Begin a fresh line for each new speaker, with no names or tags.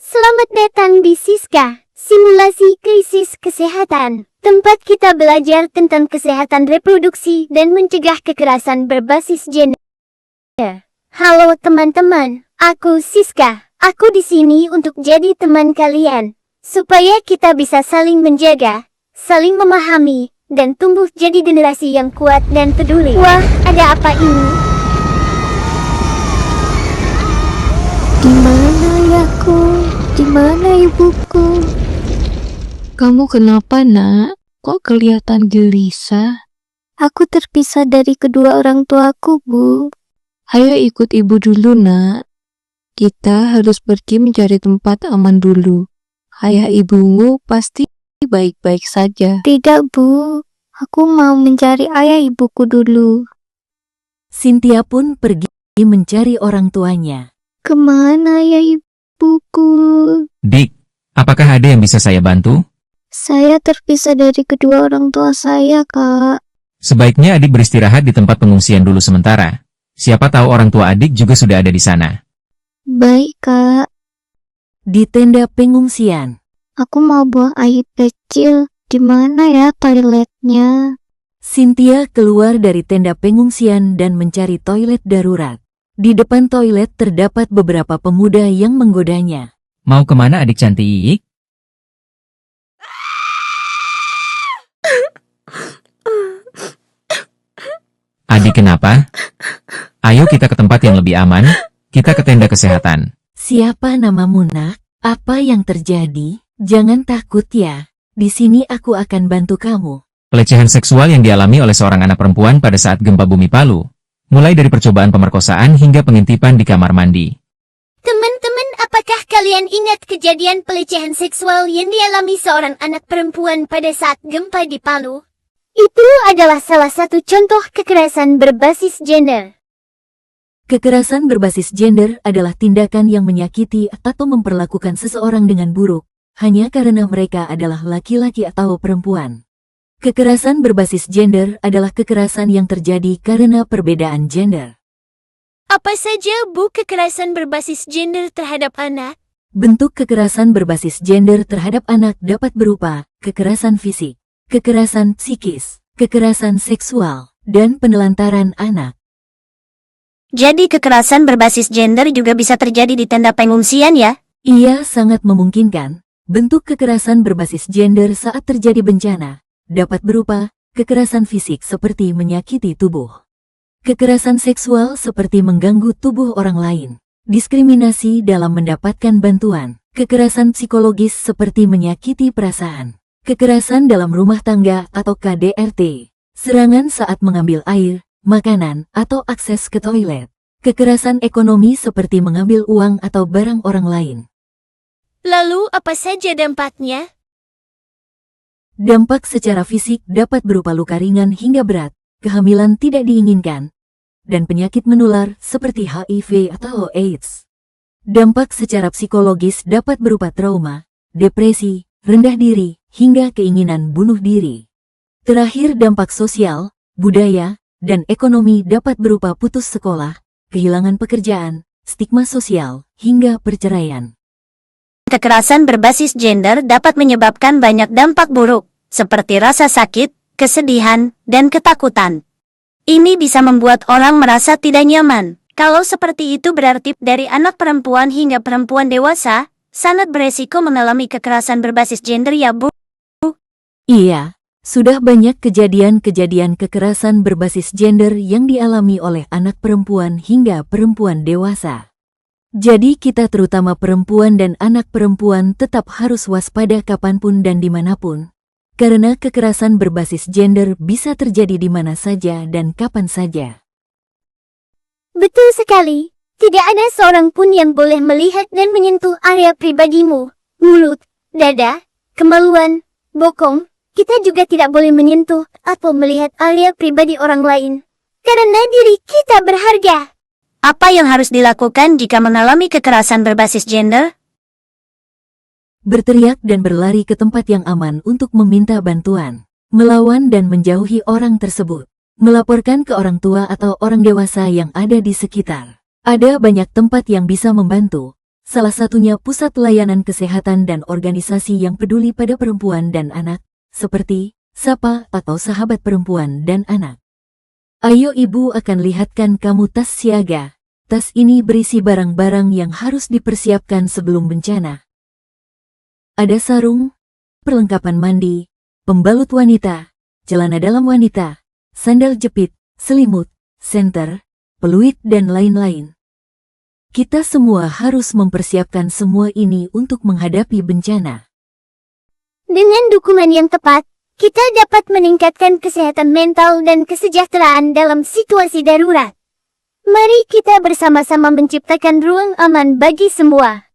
Selamat datang di Siska, simulasi krisis kesehatan. Tempat kita belajar tentang kesehatan reproduksi dan mencegah kekerasan berbasis gender. Halo teman-teman, aku Siska. Aku di sini untuk jadi teman kalian, supaya kita bisa saling menjaga, saling memahami, dan tumbuh jadi generasi yang kuat dan peduli. Wah, ada apa ini?
Di mana ayahku? Di mana ibuku? Kamu kenapa, Nak? Kok kelihatan gelisah?
Aku terpisah dari kedua orang tuaku, Bu.
Ayo ikut ibu dulu, Nak. Kita harus pergi mencari tempat aman dulu. Ayah ibumu pasti baik-baik saja.
Tidak, Bu. Aku mau mencari ayah ibuku dulu.
Cynthia pun pergi mencari orang tuanya.
Kemana ayah ibuku?
Dik, apakah ada yang bisa saya bantu?
Saya terpisah dari kedua orang tua saya, Kak.
Sebaiknya adik beristirahat di tempat pengungsian dulu sementara. Siapa tahu orang tua adik juga sudah ada di sana.
Baik, Kak.
Di tenda pengungsian,
Aku mau buang air kecil. Di mana ya toiletnya?
Cynthia keluar dari tenda pengungsian dan mencari toilet darurat. Di depan toilet terdapat beberapa pemuda yang menggodanya.
Mau kemana adik cantik? Adik kenapa? Ayo kita ke tempat yang lebih aman. Kita ke tenda kesehatan.
Siapa namamu, Nak? Apa yang terjadi? Jangan takut ya. Di sini aku akan bantu kamu.
Pelecehan seksual yang dialami oleh seorang anak perempuan pada saat gempa bumi Palu. Mulai dari percobaan pemerkosaan hingga pengintipan di kamar mandi.
Teman-teman, apakah kalian ingat kejadian pelecehan seksual yang dialami seorang anak perempuan pada saat gempa di Palu? Itu adalah salah satu contoh kekerasan berbasis gender.
Kekerasan berbasis gender adalah tindakan yang menyakiti atau memperlakukan seseorang dengan buruk, hanya karena mereka adalah laki-laki atau perempuan. Kekerasan berbasis gender adalah kekerasan yang terjadi karena perbedaan gender.
Apa saja, Bu, kekerasan berbasis gender terhadap anak?
Bentuk kekerasan berbasis gender terhadap anak dapat berupa kekerasan fisik, kekerasan psikis, kekerasan seksual, dan penelantaran anak.
Jadi kekerasan berbasis gender juga bisa terjadi di tenda pengungsian ya?
Ia sangat memungkinkan. Bentuk kekerasan berbasis gender saat terjadi bencana dapat berupa kekerasan fisik seperti menyakiti tubuh, kekerasan seksual seperti mengganggu tubuh orang lain, diskriminasi dalam mendapatkan bantuan, kekerasan psikologis seperti menyakiti perasaan, kekerasan dalam rumah tangga atau KDRT, serangan saat mengambil air, makanan, atau akses ke toilet, kekerasan ekonomi seperti mengambil uang atau barang orang lain.
Lalu apa saja dampaknya?
Dampak secara fisik dapat berupa luka ringan hingga berat, kehamilan tidak diinginkan, dan penyakit menular seperti HIV atau AIDS. Dampak secara psikologis dapat berupa trauma, depresi, rendah diri, hingga keinginan bunuh diri. Terakhir, dampak sosial, budaya, dan ekonomi dapat berupa putus sekolah, kehilangan pekerjaan, stigma sosial, hingga perceraian.
Kekerasan berbasis gender dapat menyebabkan banyak dampak buruk, seperti rasa sakit, kesedihan, dan ketakutan. Ini bisa membuat orang merasa tidak nyaman. Kalau seperti itu berarti dari anak perempuan hingga perempuan dewasa, sangat beresiko mengalami kekerasan berbasis gender ya, Bu.
Iya, sudah banyak kejadian-kejadian kekerasan berbasis gender yang dialami oleh anak perempuan hingga perempuan dewasa. Jadi kita terutama perempuan dan anak perempuan tetap harus waspada kapanpun dan dimanapun. Karena kekerasan berbasis gender bisa terjadi di mana saja dan kapan saja.
Betul sekali. Tidak ada seorang pun yang boleh melihat dan menyentuh area pribadimu, mulut, dada, kemaluan, bokong. Kita juga tidak boleh menyentuh atau melihat area pribadi orang lain. Karena diri kita berharga. Apa yang harus dilakukan jika mengalami kekerasan berbasis gender?
Berteriak dan berlari ke tempat yang aman untuk meminta bantuan. Melawan dan menjauhi orang tersebut. Melaporkan ke orang tua atau orang dewasa yang ada di sekitar. Ada banyak tempat yang bisa membantu, salah satunya pusat layanan kesehatan dan organisasi yang peduli pada perempuan dan anak, seperti SAPA atau Sahabat Perempuan dan Anak. Ayo ibu akan lihatkan kamu tas siaga. Tas ini berisi barang-barang yang harus dipersiapkan sebelum bencana. Ada sarung, perlengkapan mandi, pembalut wanita, celana dalam wanita, sandal jepit, selimut, senter, peluit dan lain-lain. Kita semua harus mempersiapkan semua ini untuk menghadapi bencana.
Dengan dukungan yang tepat, kita dapat meningkatkan kesehatan mental dan kesejahteraan dalam situasi darurat. Mari kita bersama-sama menciptakan ruang aman bagi semua.